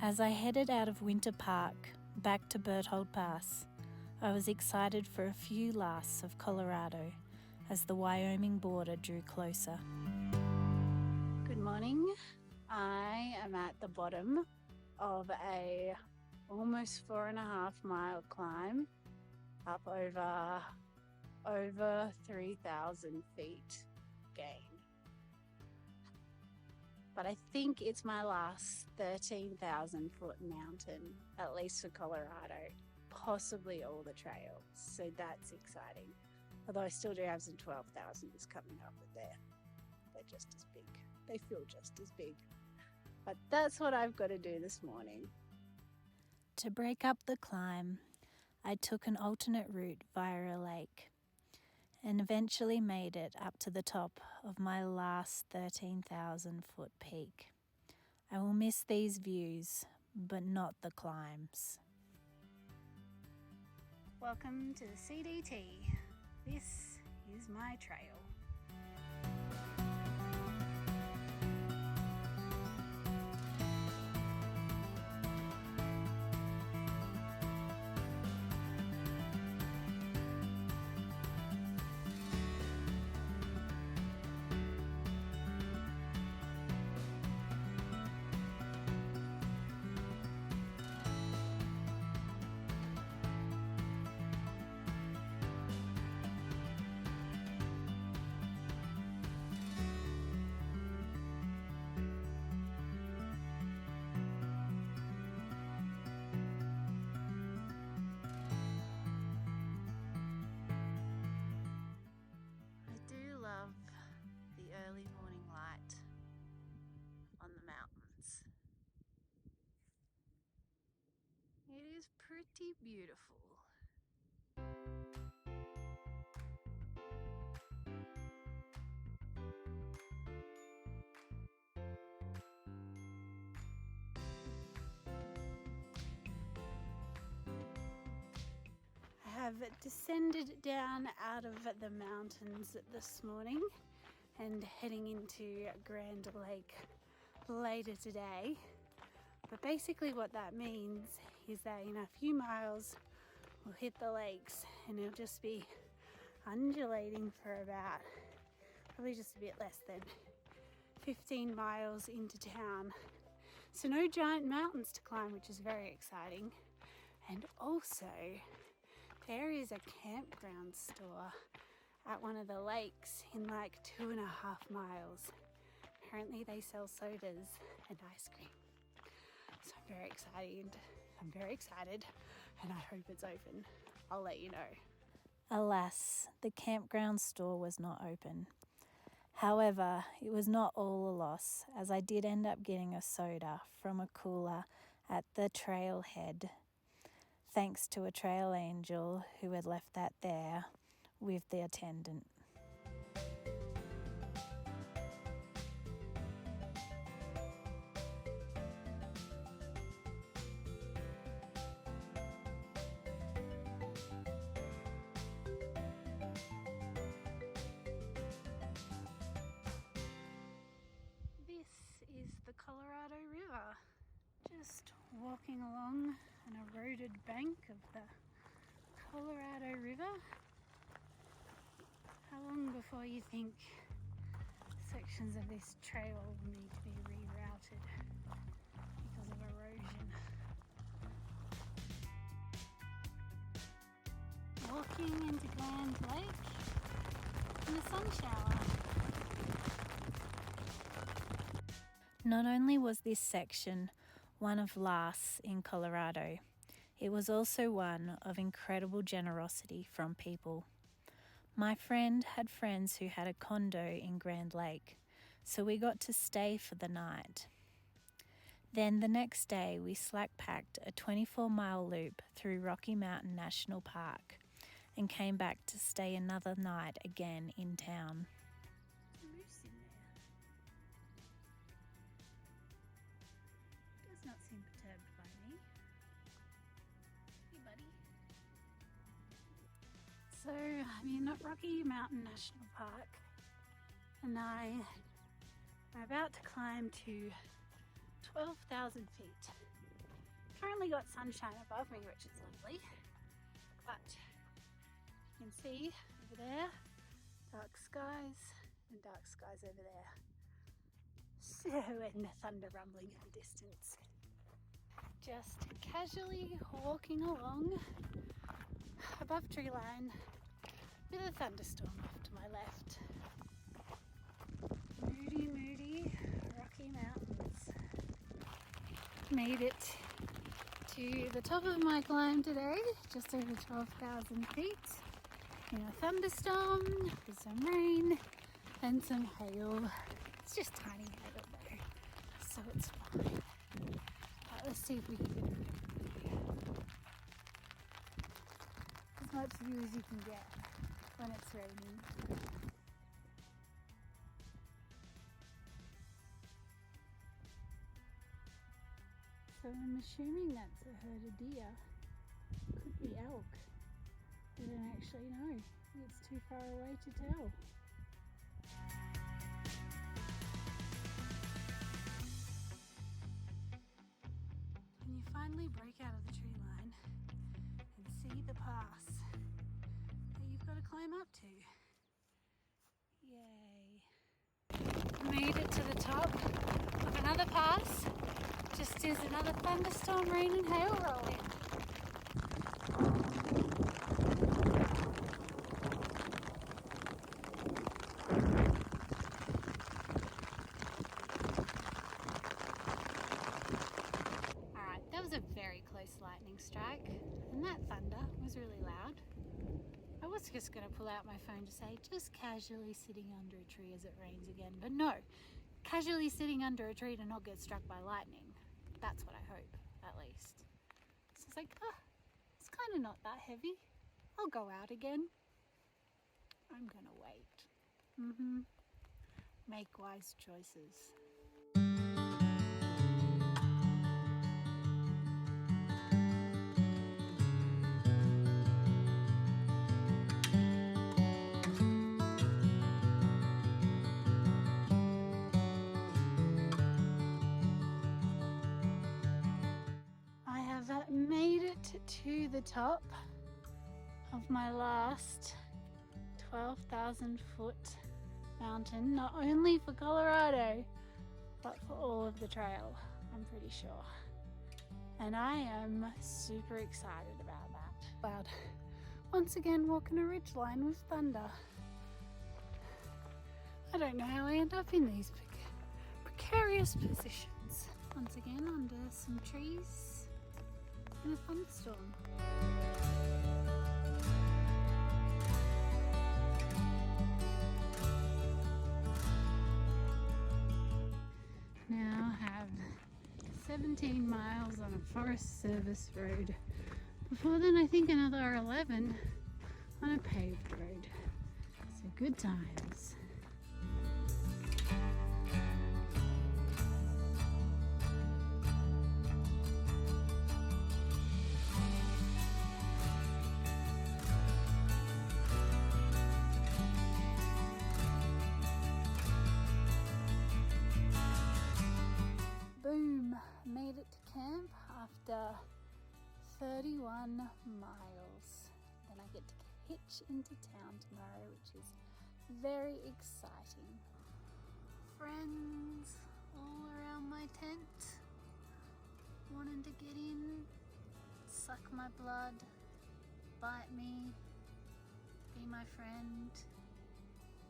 As I headed out of Winter Park, back to Berthold Pass, I was excited for a few lasts of Colorado as the Wyoming border drew closer. Good morning. I am at the bottom of a almost 4.5 mile climb up over 3,000 feet gain. But I think it's my last 13,000 foot mountain, at least for Colorado, possibly all the trails. So that's exciting. Although I still do have some 12,000s coming up, but they're just as big. They feel just as big. But that's what I've got to do this morning. To break up the climb, I took an alternate route via a lake and eventually made it up to the top of my last 13,000 foot peak. I will miss these views, but not the climbs. Welcome to the CDT. This is my trail. Love the early morning light on the mountains. It is pretty beautiful. I have descended down out of the mountains this morning and heading into Grand Lake later today. But basically what that means is that in a few miles we'll hit the lakes and it'll just be undulating for about probably just a bit less than 15 miles into town. So no giant mountains to climb, which is very exciting. And also there is a campground store at one of the lakes in like 2.5 miles. Apparently they sell sodas and ice cream. So I'm very excited and I hope it's open. I'll let you know. Alas, the campground store was not open. However, it was not all a loss, as I did end up getting a soda from a cooler at the trailhead, thanks to a trail angel who had left that there with the attendant. This is the Colorado River. Just walking along an eroded bank of the Colorado River. How long before you think sections of this trail need to be rerouted because of erosion? Walking into Grand Lake in a sun shower. Not only was this section one of lasts in Colorado, it was also one of incredible generosity from people. My friend had friends who had a condo in Grand Lake, so we got to stay for the night. Then the next day we slack-packed a 24-mile loop through Rocky Mountain National Park and came back to stay another night again in town. There's a moose in there. Does not seem perturbed by me. Hey buddy. So I'm in Rocky Mountain National Park and I am about to climb to 12,000 feet. Currently got sunshine above me, which is lovely, but you can see over there dark skies and dark skies over there. So, and the thunder rumbling in the distance. Just casually walking along above tree line with a thunderstorm off to my left. Moody Rocky Mountains. Made it to the top of my climb today, just over 12,000 feet, in a thunderstorm, with some rain and some hail. It's just tiny hail though, so it's fine. Let's see if we can get a bit of video. As much view as you can get when it's raining. So I'm assuming that's a herd of deer. Could be elk. I don't actually know. It's too far away to tell. When you finally break out of the tree line and see the pass that you've got to climb up to. Yay. Made it to the top of another pass. Just as another thunderstorm, rain and hail roll in. Alright, that was a very close lightning strike, and that thunder was really loud. I was just going to pull out my phone to say, just casually sitting under a tree as it rains again, but no, casually sitting under a tree to not get struck by lightning. That's what I hope, at least. So it's like, it's kind of not that heavy. I'll go out again. I'm gonna wait. Make wise choices. Made it to the top of my last 12,000 foot mountain, not only for Colorado, but for all of the trail, I'm pretty sure. And I am super excited about that. But once again, walking a ridgeline with thunder. I don't know how I end up in these precarious positions. Once again, under some trees. In a thunderstorm. Now have 17 miles on a Forest Service road. Before then, I think another 11 on a paved road. So good times. Made it to camp after 31 miles. Then I get to hitch into town tomorrow, which is very exciting. Friends all around my tent, wanting to get in, suck my blood, bite me, be my friend.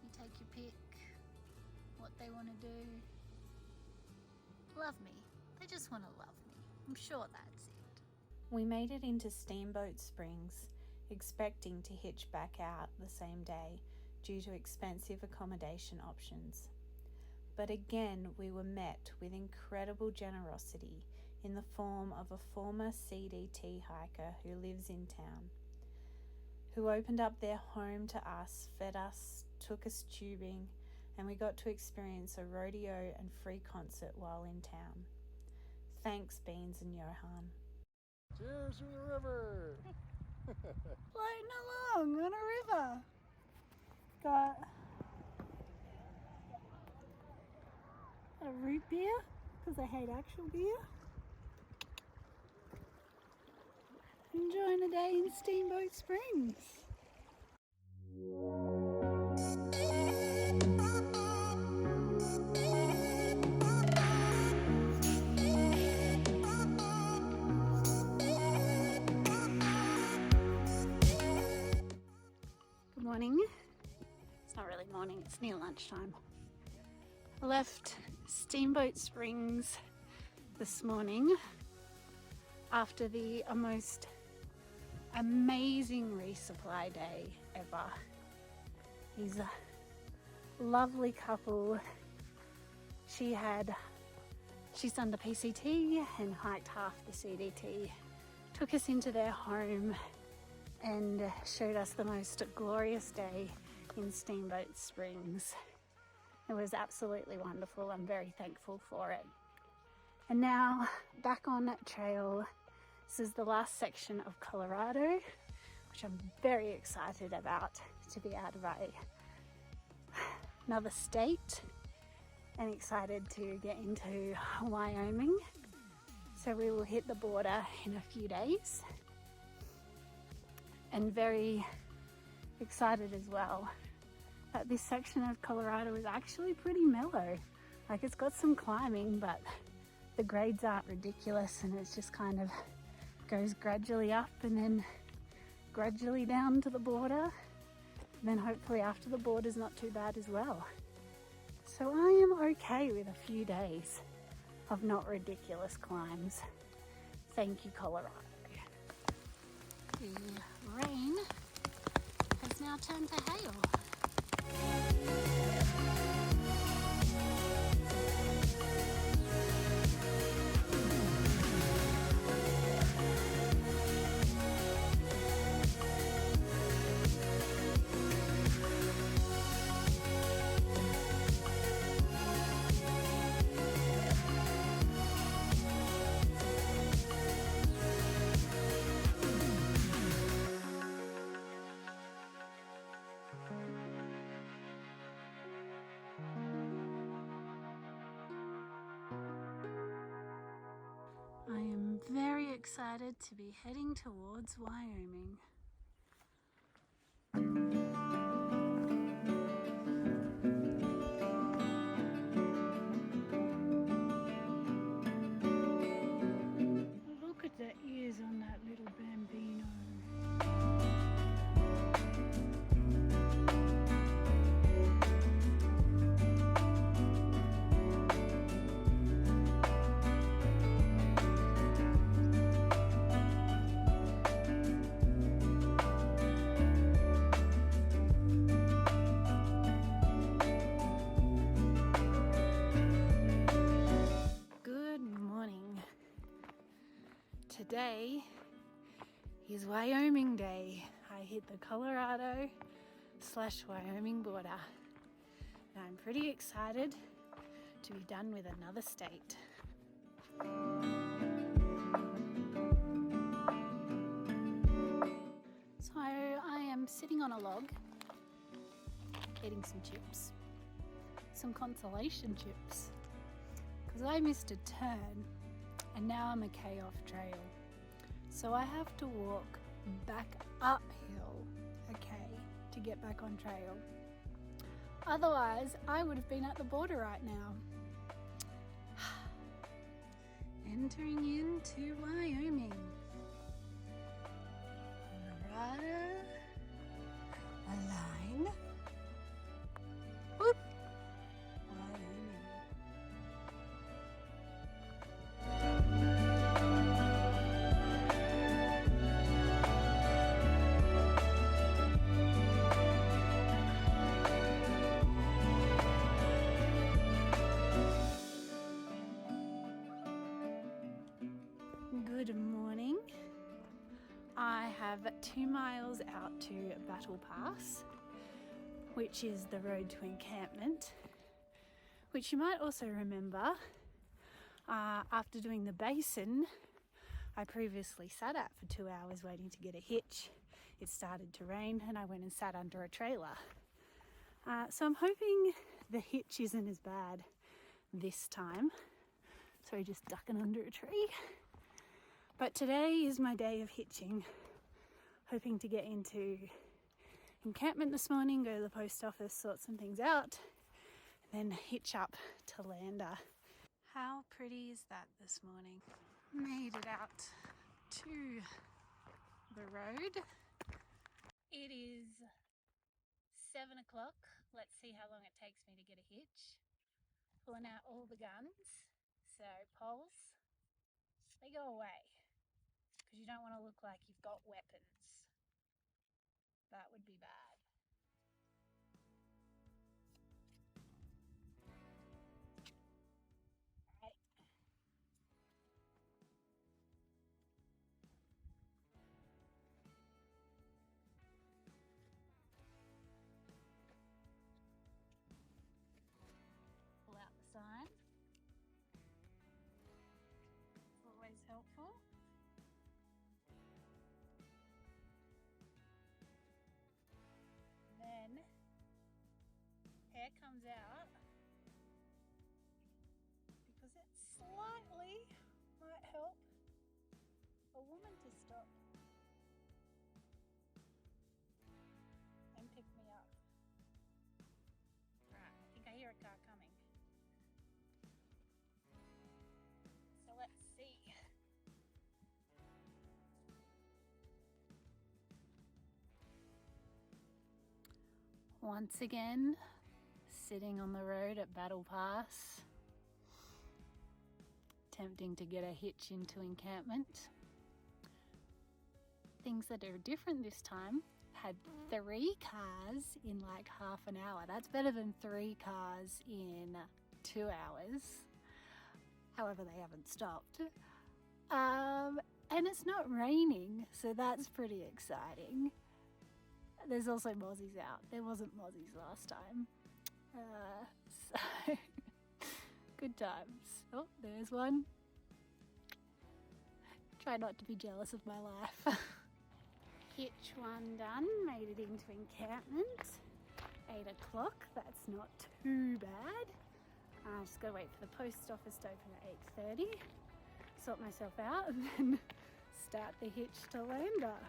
You take your pick, what they want to do. Love me. They just want to love me. I'm sure that's it. We made it into Steamboat Springs, expecting to hitch back out the same day due to expensive accommodation options. But again, we were met with incredible generosity in the form of a former CDT hiker who lives in town, who opened up their home to us, fed us, took us tubing, and we got to experience a rodeo and free concert while in town. Thanks, Beans and Johan. Cheers to the river! Floating along on a river. Got a root beer, because I hate actual beer. enjoying a day in Steamboat Springs. Good morning. It's not really morning, it's near lunchtime. I left Steamboat Springs this morning after the most amazing resupply day ever. He's a lovely couple. She's done the PCT and hiked half the CDT, took us into their home and showed us the most glorious day in Steamboat Springs. It was absolutely wonderful. I'm very thankful for it. And now back on trail. This is the last section of Colorado, which I'm very excited about, to be out of another state, and excited to get into Wyoming. So we will hit the border in a few days, and very excited as well that this section of Colorado is actually pretty mellow. Like, it's got some climbing, but the grades aren't ridiculous, and it's just kind of goes gradually up and then gradually down to the border. And then hopefully after the border's not too bad as well. So I am okay with a few days of not ridiculous climbs. Thank you, Colorado. The rain has now turned to hail. I am very excited to be heading towards Wyoming. Look at the ears on that little bambino. Today is Wyoming Day. I hit the Colorado/Wyoming border, and I'm pretty excited to be done with another state. So I am sitting on a log eating some chips, some consolation chips, because I missed a turn and now I'm okay off trail. So I have to walk back uphill, to get back on trail. Otherwise, I would have been at the border right now. Entering into Wyoming. Colorado. A line. Whoop. Wyoming. Good morning. I have 2 miles out to Battle Pass, which is the road to encampment, which you might also remember after doing the basin I previously sat at for 2 hours waiting to get a hitch. It started to rain and I went and sat under a trailer. So I'm hoping the hitch isn't as bad this time. Sorry, just ducking under a tree. But today is my day of hitching. Hoping to get into encampment this morning, go to the post office, sort some things out, then hitch up to Lander. How pretty is that this morning? Made it out to the road. It is 7 o'clock. Let's see how long it takes me to get a hitch. Pulling out all the guns. So poles, they go away because you don't want to look like you've got weapons. That would be bad. Right. Pull out the sign. It's always helpful. Then hair comes out because it slightly might help a woman to stop and pick me up. Right, I think I hear a car coming. So let's see. Once again, sitting on the road at Battle Pass, attempting to get a hitch into encampment. Things that are different this time, had 3 cars in like half an hour. That's better than 3 cars in 2 hours. However, they haven't stopped. And it's not raining, so that's pretty exciting. There's also mozzies out. There wasn't mozzies last time. So, good times. Oh, there's one. Try not to be jealous of my life. Hitch one done, made it into encampment. 8 o'clock, that's not too bad. I just gotta wait for the post office to open at 8:30. Sort myself out and then start the hitch to Lander.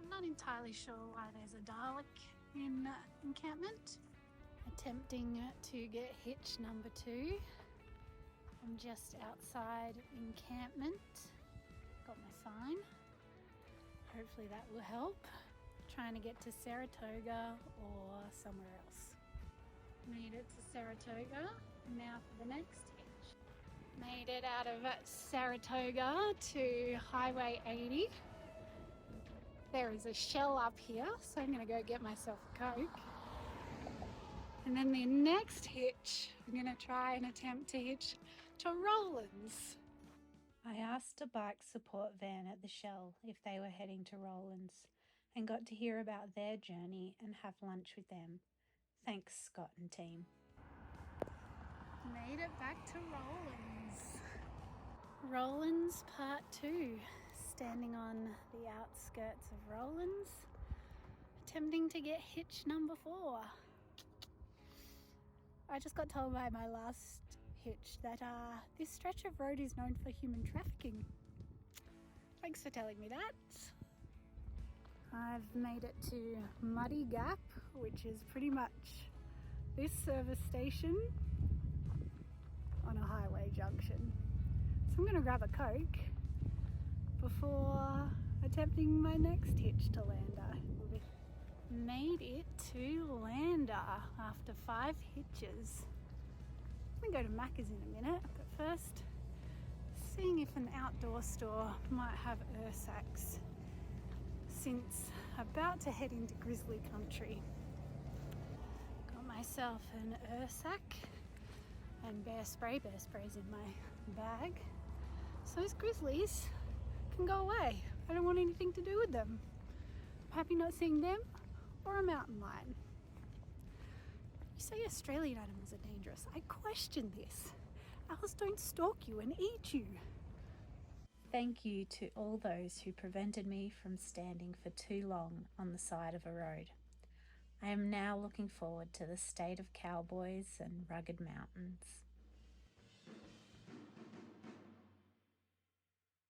I'm not entirely sure why there's a Dalek in encampment. Attempting to get hitch number 2. I'm just outside encampment. Got my sign. Hopefully that will help. Trying to get to Saratoga or somewhere else. Made it to Saratoga. Now for the next hitch. Made it out of Saratoga to Highway 80. There is a shell up here, so I'm going to go get myself a Coke. And then the next hitch, I'm going to try and attempt to hitch to Rollins. I asked a bike support van at the Shell if they were heading to Rollins and got to hear about their journey and have lunch with them. Thanks, Scott and team. Made it back to Rollins. Rollins Part 2. Standing on the outskirts of Rollins, attempting to get hitch number 4. I just got told by my last hitch that this stretch of road is known for human trafficking. Thanks for telling me that. I've made it to Muddy Gap, which is pretty much this service station on a highway junction. So I'm going to grab a Coke before attempting my next hitch to Lander. Made it to Lander after 5 hitches. I'm going to go to Macca's in a minute, but first, seeing if an outdoor store might have Ursacks, since about to head into grizzly country. Got myself an Ursac and bear spray. Bear spray's in my bag. So those grizzlies can go away. I don't want anything to do with them. I'm happy not seeing them or a mountain lion. You say Australian animals are dangerous. I question this. Owls don't stalk you and eat you. Thank you to all those who prevented me from standing for too long on the side of a road. I am now looking forward to the state of cowboys and rugged mountains.